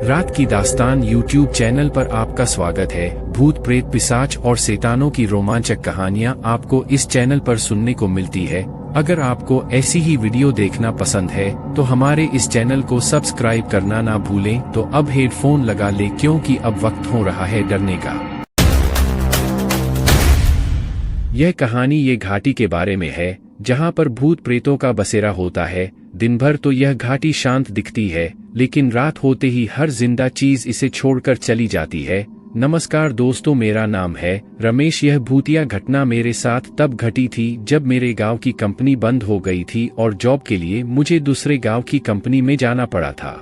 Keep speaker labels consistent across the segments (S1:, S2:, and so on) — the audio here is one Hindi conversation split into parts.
S1: रात की दास्तान यूट्यूब चैनल पर आपका स्वागत है। भूत प्रेत पिशाच और शैतानों की रोमांचक कहानियां आपको इस चैनल पर सुनने को मिलती है। अगर आपको ऐसी ही वीडियो देखना पसंद है तो हमारे इस चैनल को सब्सक्राइब करना ना भूलें। तो अब हेडफोन लगा ले क्योंकि अब वक्त हो रहा है डरने का। यह कहानी ये घाटी के बारे में है जहां पर भूत प्रेतों का बसेरा होता है। दिन भर तो यह घाटी शांत दिखती है, लेकिन रात होते ही हर जिंदा चीज इसे छोड़कर चली जाती है। नमस्कार दोस्तों, मेरा नाम है रमेश। यह भूतिया घटना मेरे साथ तब घटी थी जब मेरे गांव की कंपनी बंद हो गई थी और जॉब के लिए मुझे दूसरे गांव की कंपनी में जाना पड़ा था।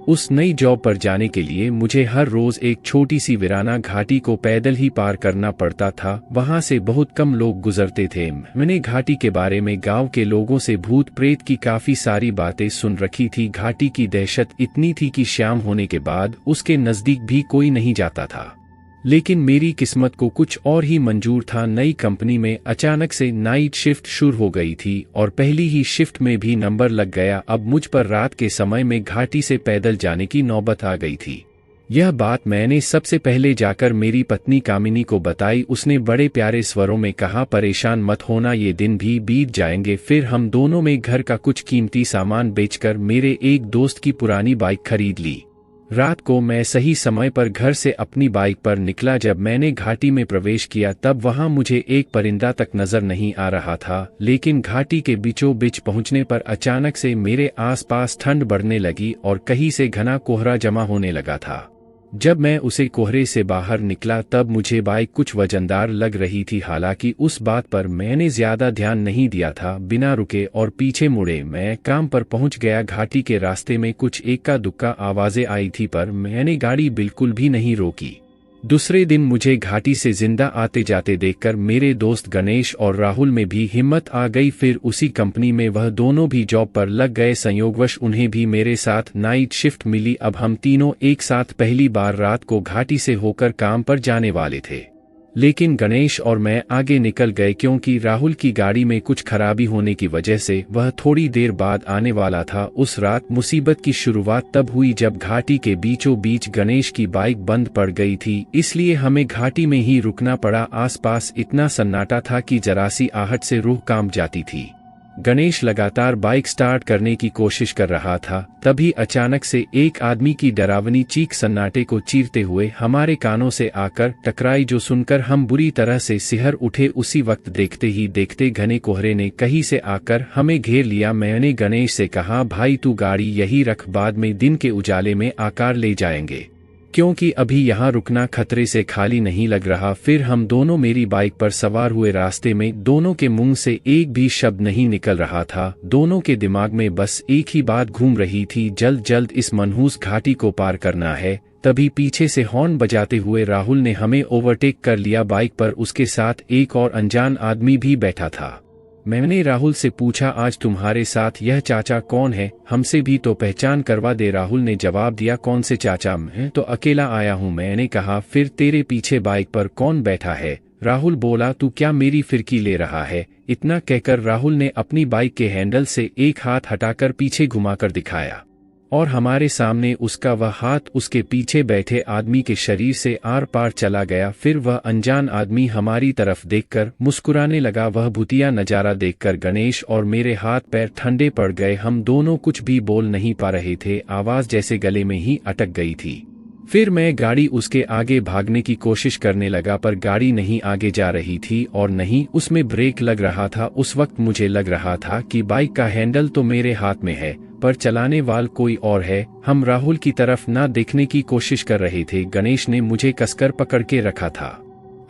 S1: उस नई जॉब पर जाने के लिए मुझे हर रोज एक छोटी सी वीराना घाटी को पैदल ही पार करना पड़ता था। वहां से बहुत कम लोग गुजरते थे। मैंने घाटी के बारे में गांव के लोगों से भूत प्रेत की काफी सारी बातें सुन रखी थी। घाटी की दहशत इतनी थी कि शाम होने के बाद उसके नजदीक भी कोई नहीं जाता था। लेकिन मेरी किस्मत को कुछ और ही मंजूर था। नई कंपनी में अचानक से नाइट शिफ्ट शुरू हो गई थी और पहली ही शिफ्ट में भी नंबर लग गया। अब मुझ पर रात के समय में घाटी से पैदल जाने की नौबत आ गई थी। यह बात मैंने सबसे पहले जाकर मेरी पत्नी कामिनी को बताई। उसने बड़े प्यारे स्वरों में कहा, परेशान मत होना, ये दिन भी बीत जाएंगे। फिर हम दोनों में घर का कुछ कीमती सामान बेचकर मेरे एक दोस्त की पुरानी बाइक खरीद ली। रात को मैं सही समय पर घर से अपनी बाइक पर निकला। जब मैंने घाटी में प्रवेश किया तब वहां मुझे एक परिंदा तक नजर नहीं आ रहा था। लेकिन घाटी के बीचों बीच पहुंचने पर अचानक से मेरे आसपास ठंड बढ़ने लगी और कहीं से घना कोहरा जमा होने लगा था। जब मैं उसे कोहरे से बाहर निकला तब मुझे बाइक कुछ वजनदार लग रही थी। हालांकि उस बात पर मैंने ज्यादा ध्यान नहीं दिया था। बिना रुके और पीछे मुड़े मैं काम पर पहुंच गया। घाटी के रास्ते में कुछ इक्का दुक्का आवाजें आई थी पर मैंने गाड़ी बिल्कुल भी नहीं रोकी। दूसरे दिन मुझे घाटी से जिंदा आते जाते देखकर मेरे दोस्त गणेश और राहुल में भी हिम्मत आ गई। फिर उसी कंपनी में वह दोनों भी जॉब पर लग गए। संयोगवश उन्हें भी मेरे साथ नाइट शिफ्ट मिली। अब हम तीनों एक साथ पहली बार रात को घाटी से होकर काम पर जाने वाले थे। लेकिन गणेश और मैं आगे निकल गए क्योंकि राहुल की गाड़ी में कुछ खराबी होने की वजह से वह थोड़ी देर बाद आने वाला था। उस रात मुसीबत की शुरुआत तब हुई जब घाटी के बीचों बीच गणेश की बाइक बंद पड़ गई थी, इसलिए हमें घाटी में ही रुकना पड़ा। आसपास इतना सन्नाटा था कि जरा सी आहट से रूह कांप जाती थी। गणेश लगातार बाइक स्टार्ट करने की कोशिश कर रहा था। तभी अचानक से एक आदमी की डरावनी चीख सन्नाटे को चीरते हुए हमारे कानों से आकर टकराई, जो सुनकर हम बुरी तरह से सिहर उठे। उसी वक्त देखते ही देखते घने कोहरे ने कहीं से आकर हमें घेर लिया। मैंने गणेश से कहा, भाई तू गाड़ी यही रख, बाद में दिन के उजाले में आकार ले जाएंगे, क्योंकि अभी यहाँ रुकना खतरे से खाली नहीं लग रहा। फिर हम दोनों मेरी बाइक पर सवार हुए। रास्ते में दोनों के मुंह से एक भी शब्द नहीं निकल रहा था। दोनों के दिमाग में बस एक ही बात घूम रही थी, जल्द जल्द इस मनहूस घाटी को पार करना है। तभी पीछे से हॉर्न बजाते हुए राहुल ने हमें ओवरटेक कर लिया। बाइक पर उसके साथ एक और अनजान आदमी भी बैठा था। मैंने राहुल से पूछा, आज तुम्हारे साथ यह चाचा कौन है? हमसे भी तो पहचान करवा दे। राहुल ने जवाब दिया, कौन से चाचा? मैं तो अकेला आया हूँ। मैंने कहा, फिर तेरे पीछे बाइक पर कौन बैठा है? राहुल बोला, तू क्या मेरी फिरकी ले रहा है? इतना कहकर राहुल ने अपनी बाइक के हैंडल से एक हाथ हटाकर पीछे घुमाकर दिखाया और हमारे सामने उसका वह हाथ उसके पीछे बैठे आदमी के शरीर से आर पार चला गया। फिर वह अनजान आदमी हमारी तरफ देखकर मुस्कुराने लगा। वह भूतिया नजारा देखकर गणेश और मेरे हाथ पैर ठंडे पड़ गए। हम दोनों कुछ भी बोल नहीं पा रहे थे, आवाज जैसे गले में ही अटक गई थी। फिर मैं गाड़ी उसके आगे भागने की कोशिश करने लगा पर गाड़ी नहीं आगे जा रही थी और नहीं उसमें ब्रेक लग रहा था। उस वक्त मुझे लग रहा था कि बाइक का हैंडल तो मेरे हाथ में है पर चलाने वाला कोई और है। हम राहुल की तरफ ना देखने की कोशिश कर रहे थे। गणेश ने मुझे कसकर पकड़ के रखा था।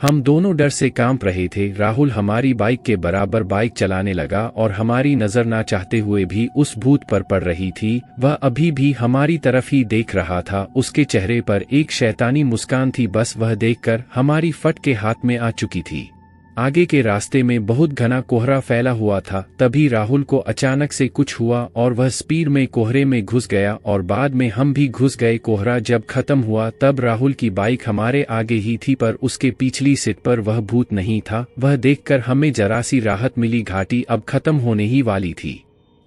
S1: हम दोनों डर से कांप रहे थे। राहुल हमारी बाइक के बराबर बाइक चलाने लगा और हमारी नजर ना चाहते हुए भी उस भूत पर पड़ रही थी। वह अभी भी हमारी तरफ ही देख रहा था। उसके चेहरे पर एक शैतानी मुस्कान थी, बस वह देखकर हमारी फट के हाथ में आ चुकी थी। आगे के रास्ते में बहुत घना कोहरा फैला हुआ था। तभी राहुल को अचानक से कुछ हुआ और वह स्पीड में कोहरे में घुस गया और बाद में हम भी घुस गए। कोहरा जब खत्म हुआ तब राहुल की बाइक हमारे आगे ही थी पर उसके पिछली सीट पर वह भूत नहीं था। वह देखकर हमें जरा सी राहत मिली। घाटी अब खत्म होने ही वाली थी।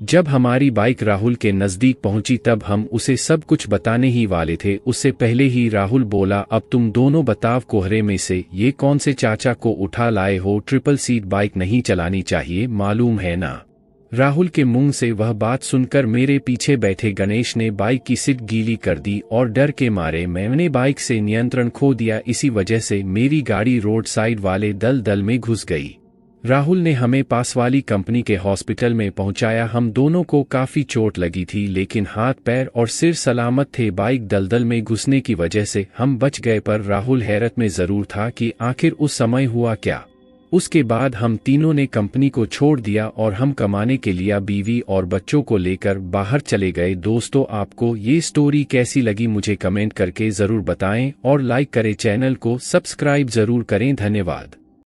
S1: जब हमारी बाइक राहुल के नज़दीक पहुंची तब हम उसे सब कुछ बताने ही वाले थे। उससे पहले ही राहुल बोला, अब तुम दोनों बताव कोहरे में से ये कौन से चाचा को उठा लाए हो? ट्रिपल सीट बाइक नहीं चलानी चाहिए, मालूम है ना? राहुल के मुंह से वह बात सुनकर मेरे पीछे बैठे गणेश ने बाइक की सीट गीली कर दी और डर के मारे मैंने बाइक से नियंत्रण खो दिया। इसी वजह से मेरी गाड़ी रोड साइड वाले दलदल में घुस गई। राहुल ने हमें पास वाली कंपनी के हॉस्पिटल में पहुंचाया। हम दोनों को काफी चोट लगी थी लेकिन हाथ पैर और सिर सलामत थे। बाइक दलदल में घुसने की वजह से हम बच गए, पर राहुल हैरत में जरूर था कि आखिर उस समय हुआ क्या। उसके बाद हम तीनों ने कंपनी को छोड़ दिया और हम कमाने के लिए बीवी और बच्चों को लेकर बाहर चले गए। दोस्तों, आपको ये स्टोरी कैसी लगी मुझे कमेंट करके जरूर बताएं और लाइक करें, चैनल को सब्सक्राइब जरूर करें। धन्यवाद।